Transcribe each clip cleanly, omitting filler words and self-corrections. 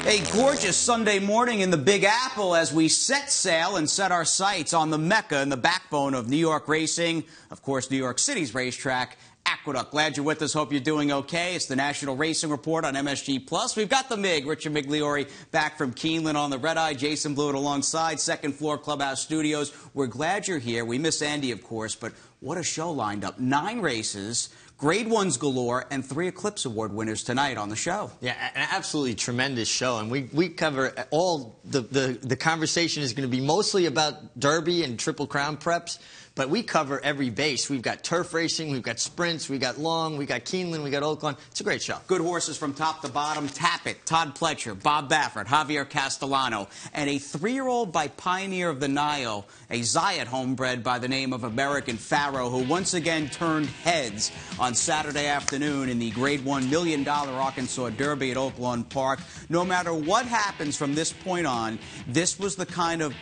A gorgeous Sunday morning in the Big Apple as we set sail and set our sights on the Mecca and the backbone of New York racing, of course, New York City's racetrack, Aqueduct. Glad you're with us. Hope you're doing okay. It's the National Racing Report on MSG+. We've got the MIG, Richard Migliore, back from Keeneland on the Red Eye. Jason Blewitt alongside, second floor Clubhouse Studios. We're glad you're here. We miss Andy, of course, but what a show lined up. 9 races. Grade 1s galore, and 3 Eclipse Award winners tonight on the show. Yeah, an absolutely tremendous show, and we cover all the conversation is going to be mostly about Derby and Triple Crown preps, but we cover every base. We've got turf racing, we've got sprints, we've got long, we've got Keeneland, we've got Oaklawn. It's a great show. Good horses from top to bottom. Tappet, Todd Pletcher, Bob Baffert, Javier Castellano, and a 3-year-old by Pioneer of the Nile, a Zayat homebred by the name of American Pharaoh, who once again turned heads on Saturday afternoon in the Grade 1 $1 million Arkansas Derby at Oaklawn Park. No matter what happens from this point on, this was the kind of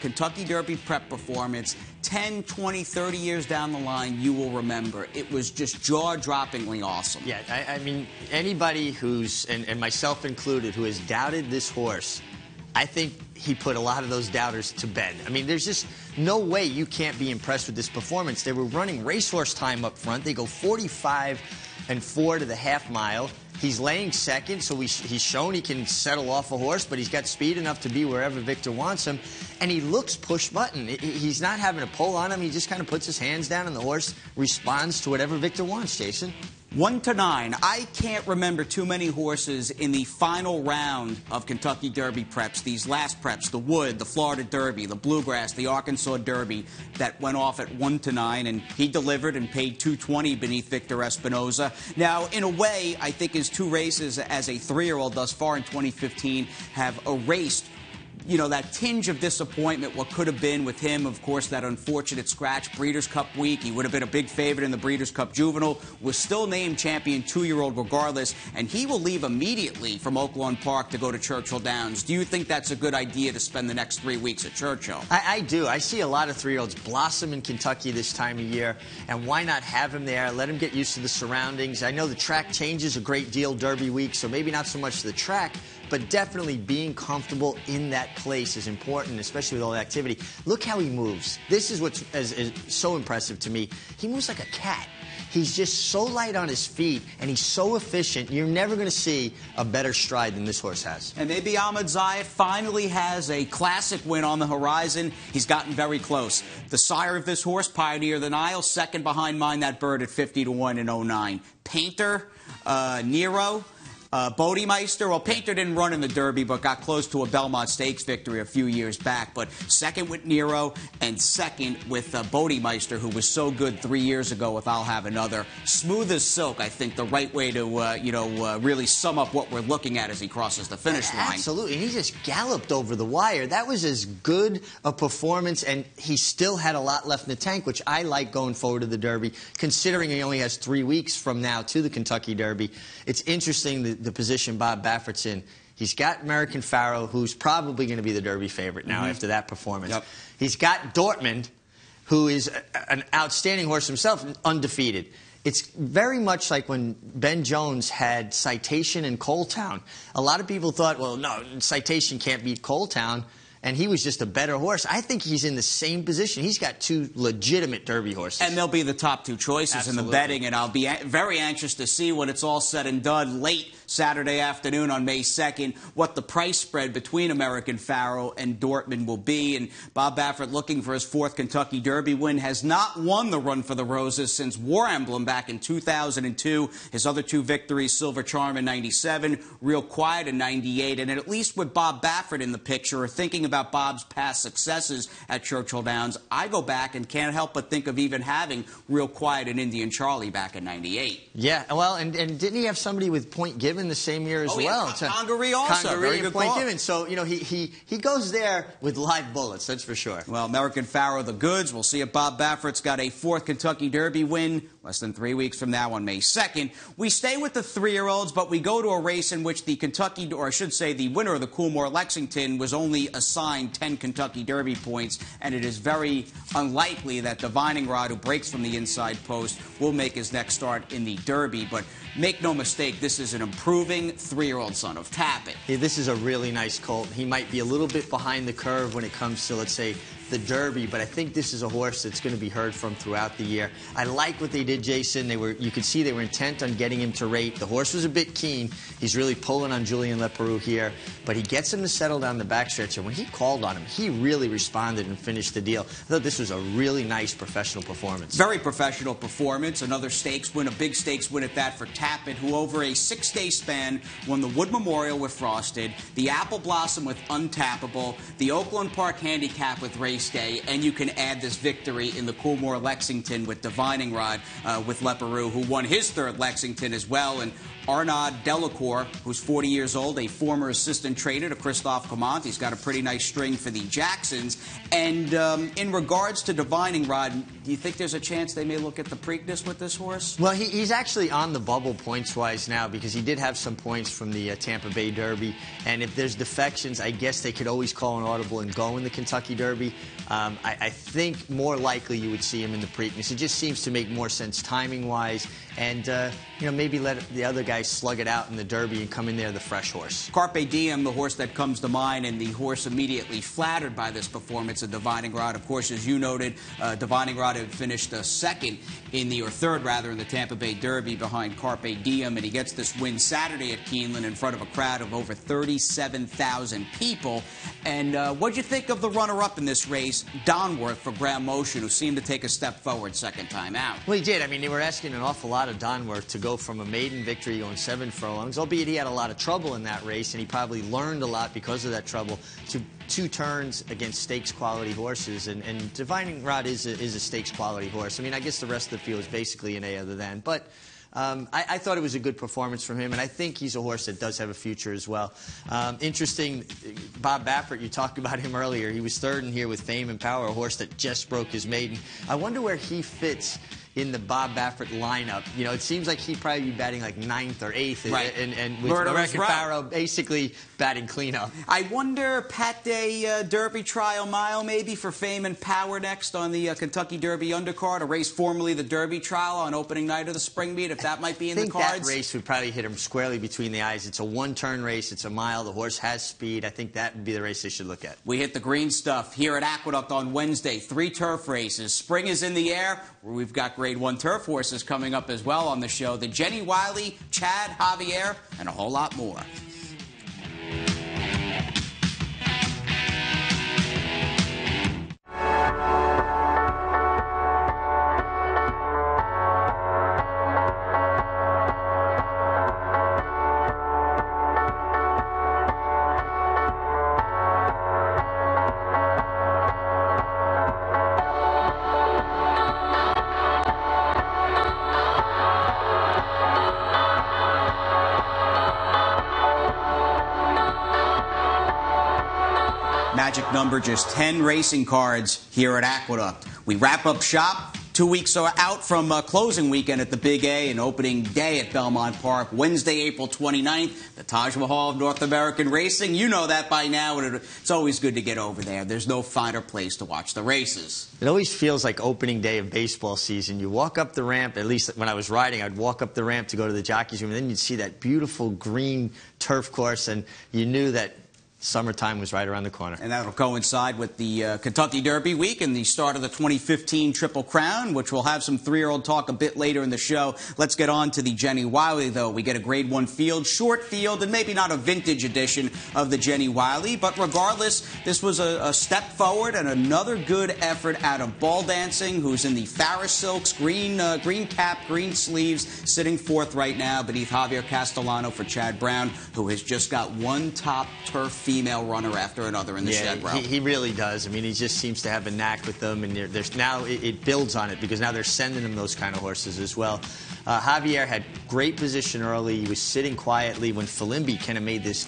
Kentucky Derby prep performance 10, 20, 30 years down the line you will remember. It was just jaw-droppingly awesome. Yeah, I mean, anybody who's, and myself included, who has doubted this horse, I think he put a lot of those doubters to bed. I mean, there's just no way you can't be impressed with this performance. They were running racehorse time up front. They go 45 and 4 to the half mile. He's laying second, so he's shown he can settle off a horse, but he's got speed enough to be wherever Victor wants him. And he looks push button. He's not having a pull on him. He just kind of puts his hands down, and the horse responds to whatever Victor wants, Jason. 1 to 9. I can't remember too many horses in the final round of Kentucky Derby preps, these last preps, the Wood, the Florida Derby, the Bluegrass, the Arkansas Derby, that went off at 1 to 9, and he delivered and paid $220 beneath Victor Espinoza. Now, in a way, I think his 2 races as a 3-year-old thus far in 2015 have erased, you know, that tinge of disappointment, what could have been with him, of course, that unfortunate scratch Breeders' Cup week. He would have been a big favorite in the Breeders' Cup Juvenile, was still named champion 2-year-old regardless, and he will leave immediately from Oaklawn Park to go to Churchill Downs. Do you think that's a good idea to spend the next 3 weeks at Churchill? I do. I see a lot of 3-year-olds blossom in Kentucky this time of year, and why not have him there, let him get used to the surroundings. I know the track changes a great deal Derby week, so maybe not so much the track, but definitely being comfortable in that place is important, especially with all the activity. Look how he moves. This is what's is so impressive to me. He moves like a cat. He's just so light on his feet, and he's so efficient. You're never going to see a better stride than this horse has. And maybe Ahmed Zayat finally has a classic win on the horizon. He's gotten very close. The sire of this horse, Pioneer of the Nile, second behind Mind That Bird at 50 to 1 in 09. Painter, Nero, Bodemeister. Well, Painter didn't run in the Derby, but got close to a Belmont Stakes victory a few years back. But second with Nero and second with Bodemeister, who was so good 3 years ago with I'll Have Another. Smooth as silk, I think, the right way to, really sum up what we're looking at as he crosses the finish line. Absolutely. He just galloped over the wire. That was as good a performance, and he still had a lot left in the tank, which I like going forward to the Derby, considering he only has 3 weeks from now to the Kentucky Derby. It's interesting the position Bob Baffert's in. He's got American Pharaoh, who's probably going to be the Derby favorite now after that performance. Yep. He's got Dortmund, who is an outstanding horse himself, undefeated. It's very much like when Ben Jones had Citation and Coal Town. A lot of people thought, well, no, Citation can't beat Coal Town, and he was just a better horse. I think he's in the same position. He's got 2 legitimate Derby horses. And they'll be the top 2 choices in the betting, and I'll be very anxious to see when it's all said and done late Saturday afternoon on May 2nd, what the price spread between American Pharaoh and Dortmund will be. And Bob Baffert, looking for his 4th Kentucky Derby win, has not won the Run for the Roses since War Emblem back in 2002. His other 2 victories, Silver Charm in 97, Real Quiet in 98. And at least with Bob Baffert in the picture, or thinking about Bob's past successes at Churchill Downs, I go back and can't help but think of even having Real Quiet and Indian Charlie back in 98. Yeah, well, and didn't he have somebody with Point Given the same year as well? Congaree also. Congaree and Point Given. So, you know, he goes there with live bullets, that's for sure. Well, American Pharaoh, the goods. We'll see if Bob Baffert's got a 4th Kentucky Derby win less than 3 weeks from now on May 2nd. We stay with the 3-year-olds, but we go to a race in which the Kentucky, or I should say the winner of the Coolmore Lexington, was only assigned 10 Kentucky Derby points, and it is very unlikely that Divining Rod, who breaks from the inside post, will make his next start in the Derby. But make no mistake, this is an improving 3-year-old son of Tapit. Yeah, this is a really nice colt. He might be a little bit behind the curve when it comes to, let's say, the Derby, but I think this is a horse that's going to be heard from throughout the year. I like what they did, Jason. You could see they were intent on getting him to rate. The horse was a bit keen. He's really pulling on Julien Leparoux here, but he gets him to settle down the backstretch, and when he called on him, he really responded and finished the deal. I thought this was a really nice professional performance. Very professional performance. Another stakes win, a big stakes win at that for Tapit, who over a 6-day span won the Wood Memorial with Frosted, the Apple Blossom with Untappable, the Oaklawn Park Handicap with Race Day, and you can add this victory in the Coolmore Lexington with Divining Rod with Leparoux, who won his 3rd Lexington as well. And Arnaud Delacour, who's 40 years old, a former assistant trainer to Christophe Clement. He's got a pretty nice string for the Jacksons. And in regards to Divining Rod, do you think there's a chance they may look at the Preakness with this horse? Well, he's actually on the bubble points-wise now because he did have some points from the Tampa Bay Derby. And if there's defections, I guess they could always call an audible and go in the Kentucky Derby. I think more likely you would see him in the Preakness. It just seems to make more sense timing-wise. And, maybe let the other guys slug it out in the Derby and come in there the fresh horse. Carpe Diem, the horse that comes to mind, and the horse immediately flattered by this performance of Divining Rod. Of course, as you noted, Divining Rod had finished 2nd in the, or 3rd rather, in the Tampa Bay Derby behind Carpe Diem, and he gets this win Saturday at Keeneland in front of a crowd of over 37,000 people. And what'd you think of the runner-up in this race, Donworth, for Graham Motion, who seemed to take a step forward second time out? Well, he did. I mean, they were asking an awful lot of Donworth to go from a maiden victory going 7 furlongs, albeit he had a lot of trouble in that race, and he probably learned a lot because of that trouble, to 2 turns against stakes quality horses. And Divining Rod is a stakes quality horse. I mean, I guess the rest of the field is basically an A other than. But I thought it was a good performance from him, and I think he's a horse that does have a future as well. Interesting, Bob Baffert, you talked about him earlier. He was 3rd in here with Fame and Power, a horse that just broke his maiden. I wonder where he fits in the Bob Baffert lineup. You know, it seems like he'd probably be batting like 9th or 8th, right. and with American Pharaoh basically batting cleanup. I wonder, Pat Day Derby Trial Mile maybe for Fame and Power next on the Kentucky Derby undercard, a race formerly the Derby Trial on opening night of the spring meet, if that might be in the cards. I think that race would probably hit him squarely between the eyes. It's a 1-turn race. It's a mile. The horse has speed. I think that would be the race they should look at. We hit the green stuff here at Aqueduct on Wednesday. 3 turf races. Spring is in the air. We've got Grade 1 turf horses coming up as well on the show. The Jenny Wiley, Chad, Javier, and a whole lot more. Magic number, just 10 racing cards here at Aqueduct. We wrap up shop. 2 weeks are out from closing weekend at the Big A and opening day at Belmont Park, Wednesday, April 29th, the Taj Mahal of North American Racing. You know that by now, and it's always good to get over there. There's no finer place to watch the races. It always feels like opening day of baseball season. You walk up the ramp, at least when I was riding, I'd walk up the ramp to go to the jockey's room, and then you'd see that beautiful green turf course, and you knew that summertime was right around the corner. And that'll coincide with the Kentucky Derby week and the start of the 2015 Triple Crown, which we'll have some 3-year-old talk a bit later in the show. Let's get on to the Jenny Wiley, though. We get a Grade 1 field, short field, and maybe not a vintage edition of the Jenny Wiley. But regardless, this was a step forward and another good effort out of Ball Dancing, who's in the Pharaoh Silks, green cap, green sleeves, sitting 4th right now beneath Javier Castellano for Chad Brown, who has just got one top turf female runner after another in the shed row. He really does. I mean, he just seems to have a knack with them, and there's now it builds on it because now they're sending him those kind of horses as well. Javier had great position early. He was sitting quietly when Falimbi kind of made this,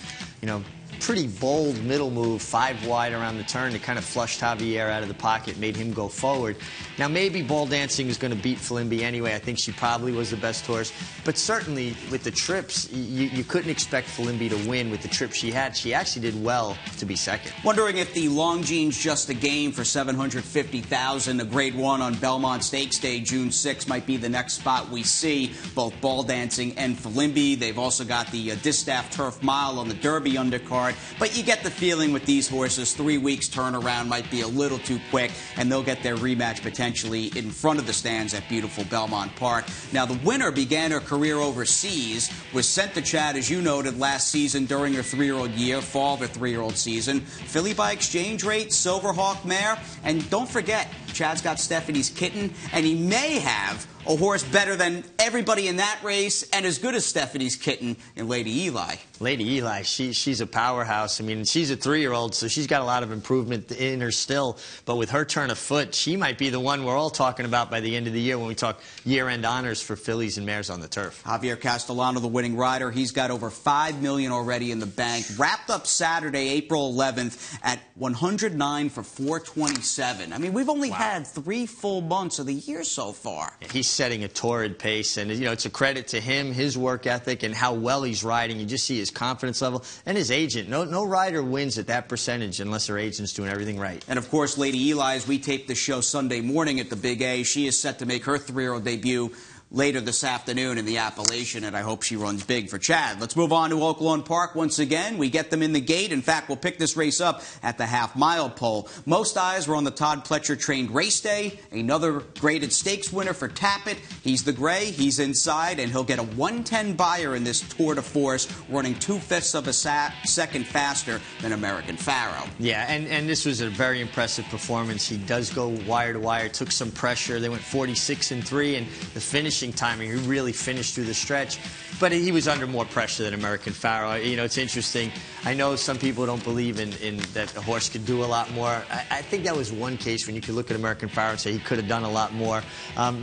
pretty bold middle move, 5 wide around the turn. It kind of flushed Javier out of the pocket, made him go forward. Now, maybe Ball Dancing is going to beat Flimby anyway. I think she probably was the best horse. But certainly, with the trips, you couldn't expect Flimby to win with the trip she had. She actually did well to be second. Wondering if the Longines Just a Game for $750,000, a Grade 1 on Belmont Stakes Day, June 6, might be the next spot we see. Both Ball Dancing and Flimby. They've also got the Distaff Turf Mile on the Derby undercard. But you get the feeling with these horses, 3 weeks turnaround might be a little too quick, and they'll get their rematch potentially in front of the stands at beautiful Belmont Park. Now, the winner began her career overseas, was sent to Chad, as you noted, last season during her 3-year-old year, fall of her 3-year-old season. Filly by exchange rate, Silverhawk mare, and don't forget, Chad's got Stephanie's Kitten, and he may have a horse better than everybody in that race and as good as Stephanie's Kitten in Lady Eli. Lady Eli, she's a powerhouse. I mean, she's a 3-year-old, so she's got a lot of improvement in her still. But with her turn of foot, she might be the one we're all talking about by the end of the year when we talk year-end honors for fillies and mares on the turf. Javier Castellano, the winning rider, he's got over $5 million already in the bank. Wrapped up Saturday, April 11th at 109 for 427. I mean, we've only had 3 full months of the year so far. He's setting a torrid pace, and it's a credit to him, his work ethic, and how well he's riding. You just see his confidence level and his agent. No rider wins at that percentage unless their agent's doing everything right. And of course, Lady Eli, as we tape this show Sunday morning at the Big A, she is set to make her 3-year-old debut later this afternoon in the Appalachian, and I hope she runs big for Chad. Let's move on to Oaklawn Park once again. We get them in the gate. In fact, we'll pick this race up at the half-mile pole. Most eyes were on the Todd Pletcher-trained race day. Another graded stakes winner for Tappet. He's the gray, he's inside, and he'll get a 110 buyer in this tour de force, running 2/5 of a second faster than American Pharaoh. Yeah, and this was a very impressive performance. He does go wire to wire, took some pressure. They went 46-3, and the finishing timing, he really finished through the stretch, but he was under more pressure than American Pharaoh. It's interesting. I know some people don't believe in that a horse could do a lot more. I think that was one case when you could look at American Pharaoh and say he could have done a lot more.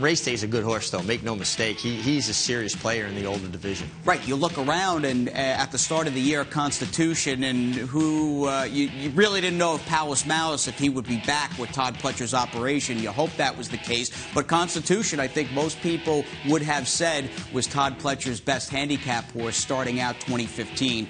Race Day's a good horse, though. Make no mistake. He's a serious player in the older division. Right. You look around, and at the start of the year, Constitution, and who you really didn't know if Palace Malice, if he would be back with Todd Pletcher's operation. You hope that was the case. But Constitution, I think most people would have said, was Todd Pletcher's best handicap horse starting out 2015.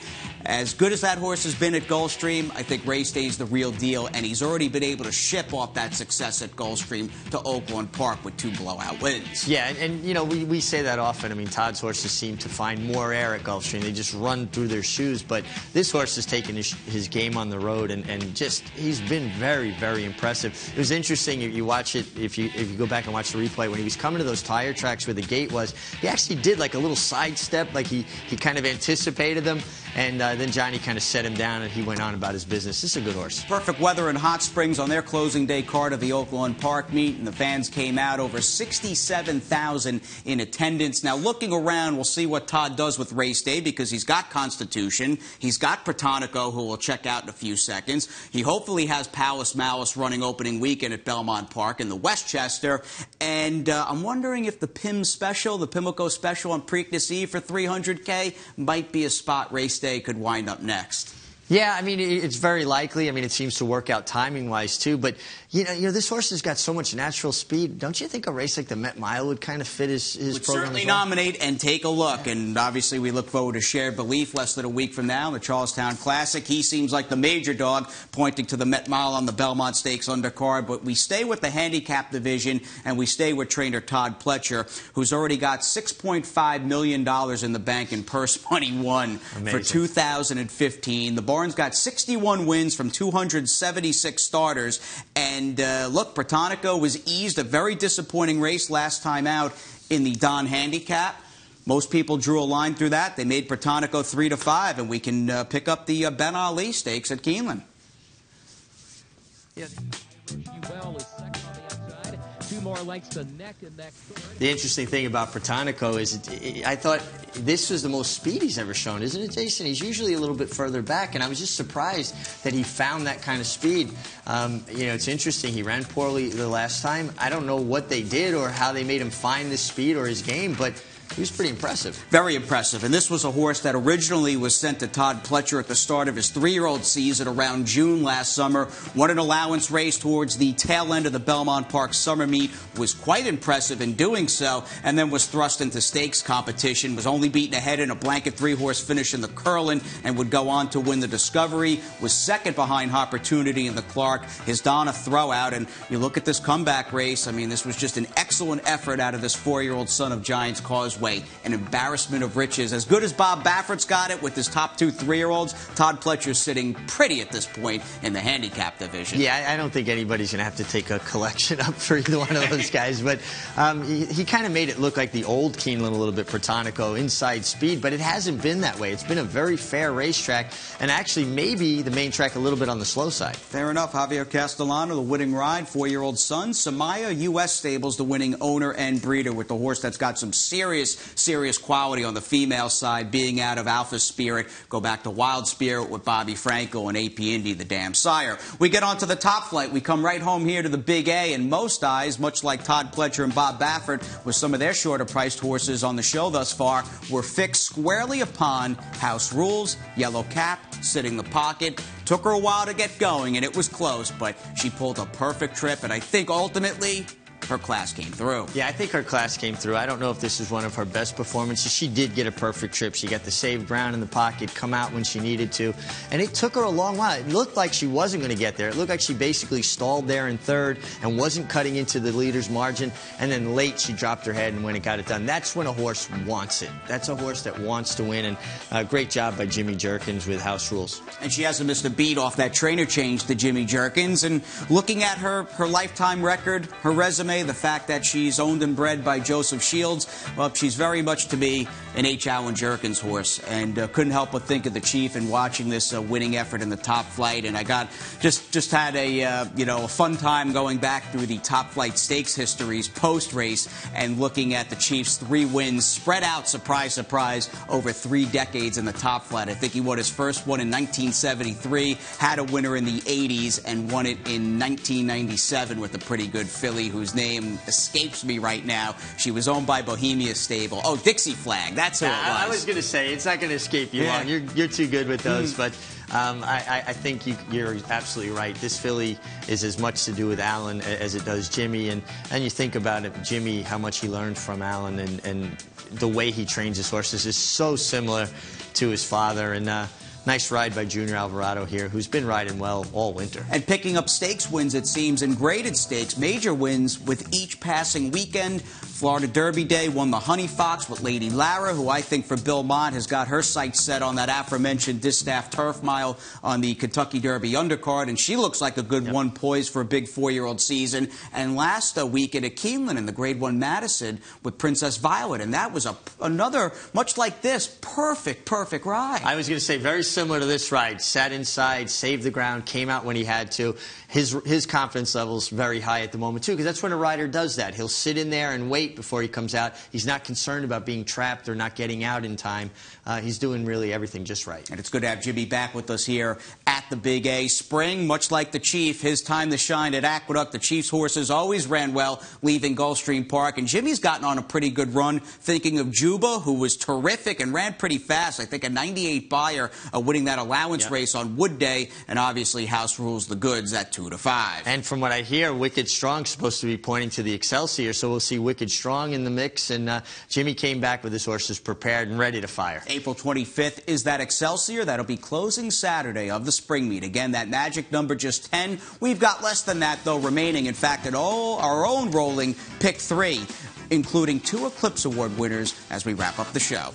As good as that horse has been at Gulfstream, I think Race Day's the real deal, and he's already been able to ship off that success at Gulfstream to Oaklawn Park with 2 blowout wins. Yeah, and we say that often. I mean, Todd's horses seem to find more air at Gulfstream. They just run through their shoes, but this horse has taken his game on the road, and just, he's been very, very impressive. It was interesting, if you watch it, if you go back and watch the replay, when he was coming to those tire tracks where the gate was, he actually did like a little sidestep, like he kind of anticipated them, and then Johnny kind of set him down, and he went on about his business. This is a good horse. Perfect weather in Hot Springs on their closing day card of the Oaklawn Park meet, and the fans came out, over 67,000 in attendance. Now, looking around, we'll see what Todd does with Race Day, because he's got Constitution, he's got Protonico, who we'll check out in a few seconds. He hopefully has Palace Malice running opening weekend at Belmont Park in the Westchester, and I'm wondering if the PIM special, the Pimlico special on Preakness Eve for $300K, might be a spot Race Day could wind up next. Yeah, I mean, it's very likely. I mean, it seems to work out timing-wise, too. But, this horse has got so much natural speed. Don't you think a race like the Met Mile would kind of fit his program as well? Certainly nominate and take a look. And obviously, we look forward to Shared Belief less than a week from now in the Charlestown Classic. He seems like the major dog, pointing to the Met Mile on the Belmont Stakes undercard. But we stay with the handicap division, and we stay with trainer Todd Pletcher, who's already got $6.5 million in the bank in purse money won for 2015. The Barnes got 61 wins from 276 starters. And look, Protonico was eased a very disappointing race last time out in the Don Handicap. Most people drew a line through that. They made Protonico 3-5, and we can pick up the Ben Ali Stakes at Keeneland. Yeah. More lengths to neck and neck. The interesting thing about Protonico is I thought this was the most speed he's ever shown, isn't it, Jason? He's usually a little bit further back, and I was just surprised that he found that kind of speed. It's interesting. He ran poorly the last time. I don't know what they did or how they made him find this speed or his game, but he was pretty impressive. Very impressive. And this was a horse that originally was sent to Todd Pletcher at the start of his 3-year-old season around June last summer. Won an allowance race towards the tail end of the Belmont Park summer meet. Was quite impressive in doing so. And then was thrust into stakes competition. Was only beaten ahead in a blanket 3-horse finish in the Curlin and would go on to win the Discovery. Was second behind Opportunity in the Clark. His Donna throwout. And you look at this comeback race. I mean, this was just an excellent effort out of this 4-year-old son of Giants Causeway. An embarrassment of riches. As good as Bob Baffert's got it with his top 2 3-year-olds, Todd Pletcher's sitting pretty at this point in the handicap division. Yeah, I don't think anybody's going to have to take a collection up for either one of those guys, but he kind of made it look like the old Keeneland a little bit, Protonico, inside speed, but it hasn't been that way. It's been a very fair racetrack, and actually maybe the main track a little bit on the slow side. Fair enough. Javier Castellano, the winning ride, 4-year-old son. Samaya U.S. Stables, the winning owner and breeder, with the horse that's got some serious quality on the female side, being out of Alpha Spirit. Go back to Wild Spirit with Bobby Franco and AP Indy, the damn sire. We get on to the top flight. We come right home here to the Big A, and most eyes, much like Todd Pletcher and Bob Baffert, with some of their shorter priced horses on the show thus far, were fixed squarely upon House Rules, Yellow Cap, sitting the pocket. Took her a while to get going, and it was close, but she pulled a perfect trip, and I think ultimately her class came through. Yeah, I think her class came through. I don't know if this is one of her best performances. She did get a perfect trip. She got the save ground in the pocket, come out when she needed to, and it took her a long while. It looked like she wasn't going to get there. It looked like she basically stalled there in third and wasn't cutting into the leader's margin, and then late she dropped her head and when it got it done. That's when a horse wants it. That's a horse that wants to win, and great job by Jimmy Jerkins with House Rules. And she hasn't missed a beat off that trainer change to Jimmy Jerkins. And looking at her lifetime record, her resume, the fact that she's owned and bred by Joseph Shields, well, she's very much to be an H. Allen Jerkins horse. And couldn't help but think of the Chief in watching this winning effort in the top flight. And I got just had a fun time going back through the top flight stakes histories post race and looking at the Chief's 3 wins spread out, surprise, surprise, over 3 decades in the top flight. I think he won his first one in 1973, had a winner in the 80s, and won it in 1997 with a pretty good filly whose name escapes me right now. She was owned by Bohemia Stable. Oh, Dixie Flag. That's who it was. I was going to say, it's not going to escape you long. You're too good with those, but I think you're absolutely right. This filly is as much to do with Allen as it does Jimmy, and you think about it, Jimmy, how much he learned from Allen, and the way he trains his horses is so similar to his father. And nice ride by Junior Alvarado here, who's been riding well all winter. And picking up stakes wins, it seems, and graded stakes, major wins with each passing weekend. Florida Derby Day won the Honey Fox with Lady Lara, who I think for Bill Mott has got her sights set on that aforementioned Distaff Turf Mile on the Kentucky Derby undercard, and she looks like a good one poised for a big 4-year-old season. And last weekend at Keeneland in the Grade 1 Madison with Princess Violet, and that was another, much like this, perfect ride. I was going to say, very similar to this ride. Sat inside, saved the ground, came out when he had to. His confidence level's very high at the moment, too, because that's when a rider does that. He'll sit in there and wait before he comes out. He's not concerned about being trapped or not getting out in time. He's doing really everything just right. And it's good to have Jimmy back with us here at the Big A. Spring, much like the Chief, his time to shine at Aqueduct. The Chief's horses always ran well, leaving Gulfstream Park. And Jimmy's gotten on a pretty good run. Thinking of Juba, who was terrific and ran pretty fast. I think a 98 buyer winning that allowance race on Wood Day. And obviously House Rules the goods at 2-5. And from what I hear, Wicked Strong's supposed to be pointing to the Excelsior, so we'll see Wicked Strong in the mix. And Jimmy came back with his horses prepared and ready to fire. April 25th is that Excelsior. That'll be closing Saturday of the spring meet. Again, that magic number just 10. We've got less than that, though, remaining. In fact, at our own rolling pick 3, including 2 Eclipse Award winners as we wrap up the show.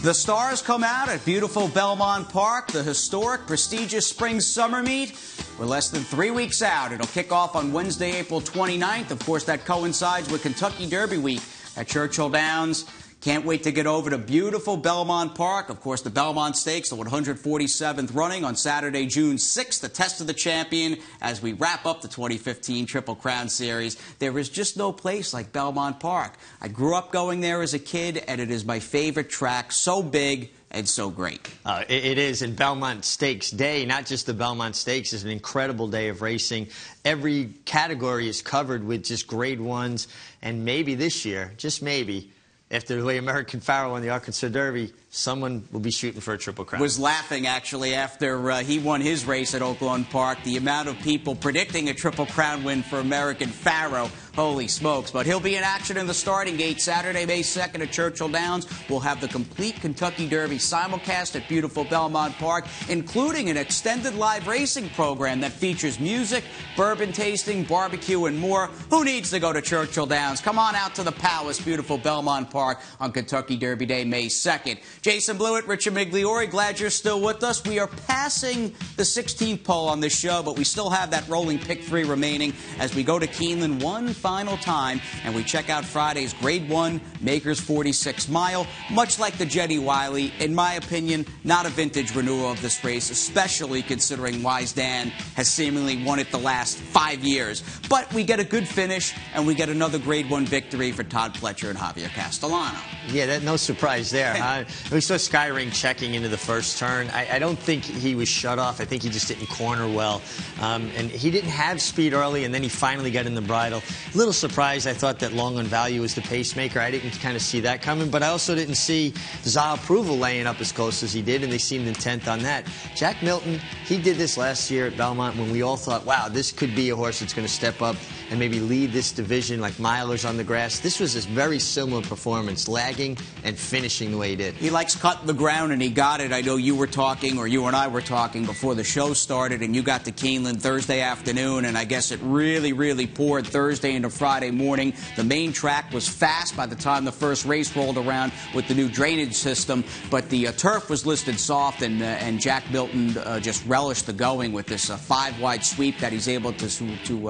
The stars come out at beautiful Belmont Park, the historic, prestigious spring summer meet. We're less than 3 weeks out. It'll kick off on Wednesday, April 29th. Of course, that coincides with Kentucky Derby week at Churchill Downs. Can't wait to get over to beautiful Belmont Park. Of course, the Belmont Stakes, the 147th running on Saturday, June 6th, the test of the champion as we wrap up the 2015 Triple Crown Series. There is just no place like Belmont Park. I grew up going there as a kid, and it is my favorite track. So big and so great. It is, and Belmont Stakes Day, not just the Belmont Stakes, is an incredible day of racing. Every category is covered with just grade ones, and maybe this year, just maybe, after the way American Pharaoh won the Arkansas Derby, someone will be shooting for a Triple Crown. Was laughing, actually, after he won his race at Oaklawn Park. The amount of people predicting a Triple Crown win for American Pharaoh. Holy smokes. But he'll be in action in the starting gate Saturday, May 2nd at Churchill Downs. We'll have the complete Kentucky Derby simulcast at beautiful Belmont Park, including an extended live racing program that features music, bourbon tasting, barbecue, and more. Who needs to go to Churchill Downs? Come on out to the Palace, beautiful Belmont Park on Kentucky Derby Day, May 2nd. Jason Blewitt, Richard Migliore, glad you're still with us. We are passing the 16th pole on this show, but we still have that rolling pick 3 remaining as we go to Keeneland one final time, and we check out Friday's Grade 1 Makers 46 Mile. Much like the Jenny Wiley, in my opinion, not a vintage renewal of this race, especially considering Wise Dan has seemingly won it the last 5 years. But we get a good finish, and we get another Grade 1 victory for Todd Pletcher and Javier Castellano. Yeah, no surprise there. We saw Skyring checking into the first turn. I don't think he was shut off. I think he just didn't corner well. And he didn't have speed early, and then he finally got in the bridle. A little surprised. I thought that Long on Value was the pacemaker. I didn't kind of see that coming, but I also didn't see Za Approval laying up as close as he did, and they seemed intent on that. Jack Milton, he did this last year at Belmont when we all thought, wow, this could be a horse that's going to step up and maybe lead this division like milers on the grass. This was a very similar performance, lagging and finishing the way he did. He likes cutting the ground, and he got it. I know you were talking, or you and I were talking before the show started, and you got to Keeneland Thursday afternoon, and I guess it really, really poured Thursday into Friday morning. The main track was fast by the time the first race rolled around with the new drainage system, but the turf was listed soft, and Jack Milton just relished the going with this 5-wide sweep that he's able to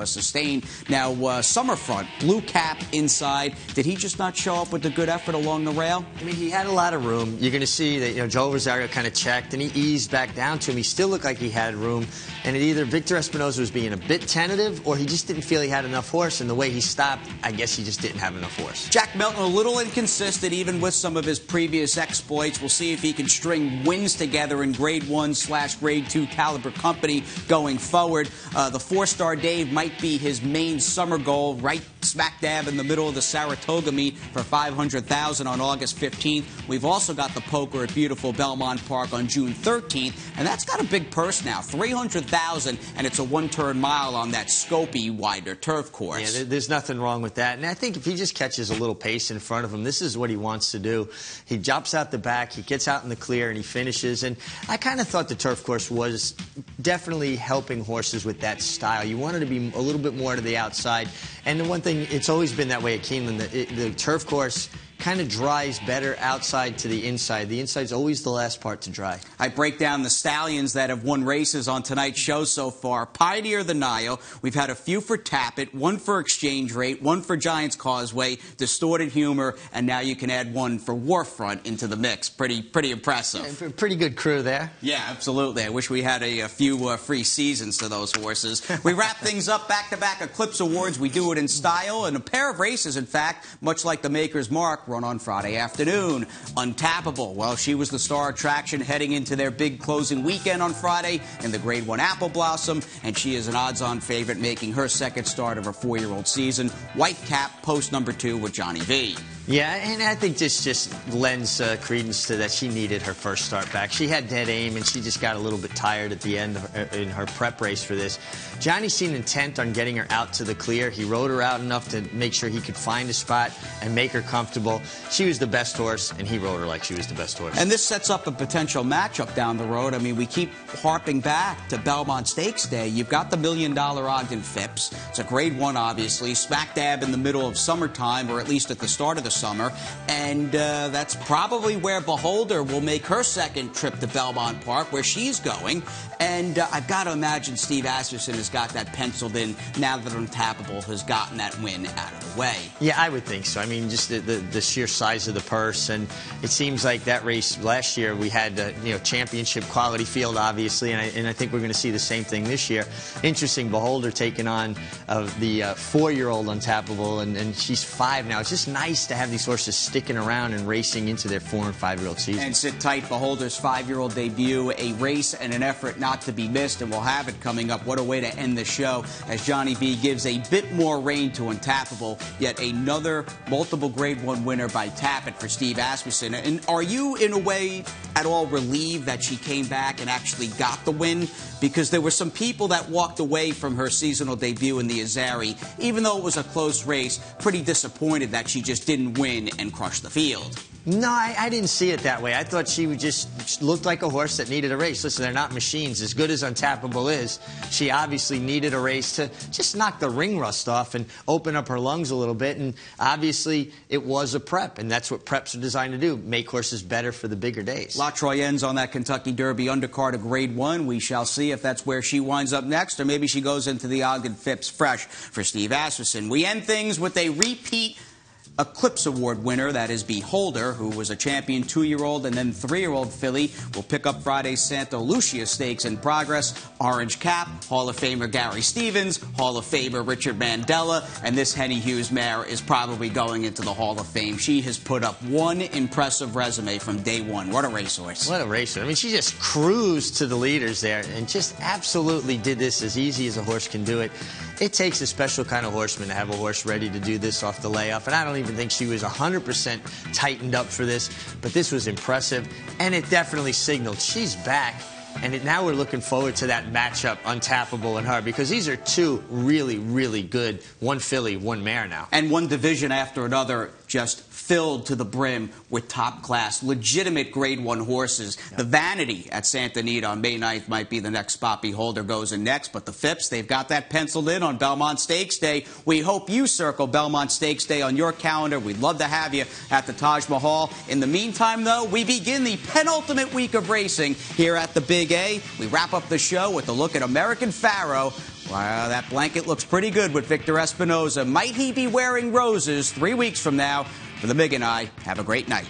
sustain. Now, Summerfront, blue cap inside. Did he just not show up with a good effort along the rail? I mean, he had a lot of room. You're going to see that, Joe Rosario kind of checked, and he eased back down to him. He still looked like he had room, and either Victor Espinosa was being a bit tentative, or he just didn't feel he had enough horse, and the way he stopped, I guess he just didn't have enough horse. Jack Milton a little inconsistent, even with some of his previous exploits. We'll see if he can string wins together in Grade 1/Grade 2 caliber company going forward. The 4-star Dave might be his main summer goal, right smack dab in the middle of the Saratoga meet for $500,000 on August 15th. We've also got the poker at beautiful Belmont Park on June 13th, and that's got a big purse now, $300,000, and it's a 1-turn mile on that scopy, wider turf course. Yeah, there's nothing wrong with that, and I think if he just catches a little pace in front of him, this is what he wants to do. He jumps out the back, he gets out in the clear, and he finishes, and I kind of thought the turf course was definitely helping horses with that style. You wanted to be a little bit more to the outside, and the one thing, it's always been that way at Keeneland, the turf course kind of dries better outside to the inside. The inside's always the last part to dry. I break down the stallions that have won races on tonight's show so far. Pioneer the Nile. We've had a few for Tappet, one for Exchange Rate, one for Giants Causeway, Distorted Humor, and now you can add one for Warfront into the mix. Pretty impressive. Yeah, pretty good crew there. Yeah, absolutely. I wish we had a few free seasons to those horses. We wrap things up back-to-back Eclipse Awards. We do it in style, and a pair of races, in fact, much like the Maker's Mark, run on Friday afternoon. Untappable. Well, she was the star attraction heading into their big closing weekend on Friday in the Grade 1 Apple Blossom, and she is an odds-on favorite, making her second start of her 4-year-old season. White cap, post number 2 with Johnny V. Yeah, and I think this just lends credence to that she needed her first start back. She had dead aim, and she just got a little bit tired at the end in her prep race for this. Johnny seemed intent on getting her out to the clear. He rode her out enough to make sure he could find a spot and make her comfortable. She was the best horse, and he rode her like she was the best horse. And this sets up a potential matchup down the road. I mean, we keep harping back to Belmont Stakes Day. You've got the $1 Million Ogden Phipps. It's a Grade 1, obviously, smack dab in the middle of summertime, or at least at the start of the summer, and that's probably where Beholder will make her second trip to Belmont Park, where she's going. And I've got to imagine Steve Asmussen has got that penciled in now that Untappable has gotten that win out of the way. Yeah, I would think so. I mean, just the sheer size of the purse, and it seems like that race last year we had championship quality field, obviously, and I think we're going to see the same thing this year. Interesting, Beholder taking on the 4-year-old Untappable, and she's 5 now. It's just nice to have these horses sticking around and racing into their 4- and 5-year-old season. And sit tight, Beholder's 5-year-old debut, a race and an effort not to be missed, and we'll have it coming up. What a way to end the show as Johnny B gives a bit more rein to Untappable, yet another multiple Grade 1 winner by Tapit for Steve Asmussen. And are you, in a way, at all relieved that she came back and actually got the win? Because there were some people that walked away from her seasonal debut in the Azari, even though it was a close race, pretty disappointed that she just didn't win and crush the field. No, I didn't see it that way. I thought she just looked like a horse that needed a race. Listen, they're not machines. As good as Untappable is, she obviously needed a race to just knock the ring rust off and open up her lungs a little bit. And obviously, it was a prep, and that's what preps are designed to do, make horses better for the bigger days. La Troyenne's on that Kentucky Derby undercard of Grade 1. We shall see if that's where she winds up next, or maybe she goes into the Ogden Phipps fresh for Steve Asmussen. We end things with a repeat Eclipse Award winner, that is Beholder, who was a champion 2-year-old and then 3-year-old filly, will pick up Friday's Santa Lucia Stakes in progress. Orange Cap, Hall of Famer Gary Stevens, Hall of Famer Richard Mandella, and this Henny Hughes mare is probably going into the Hall of Fame. She has put up one impressive resume from day one. What a racehorse. What a racehorse. I mean, she just cruised to the leaders there and just absolutely did this as easy as a horse can do it. It takes a special kind of horseman to have a horse ready to do this off the layoff, and I don't even think she was 100% tightened up for this, but this was impressive, and it definitely signaled she's back. And now we're looking forward to that matchup, Untappable and her, because these are two really, really good, one filly, one mare now. And one division after another just filled to the brim with top-class, legitimate Grade 1 horses. Yep. The Vanity at Santa Anita on May 9th might be the next spot Beholder goes in next, but the Phipps, they've got that penciled in on Belmont Stakes Day. We hope you circle Belmont Stakes Day on your calendar. We'd love to have you at the Taj Mahal. In the meantime, though, we begin the penultimate week of racing here at the Big A. We wrap up the show with a look at American Pharaoh. Wow, that blanket looks pretty good with Victor Espinoza. Might he be wearing roses 3 weeks from now? For the Big and I, have a great night.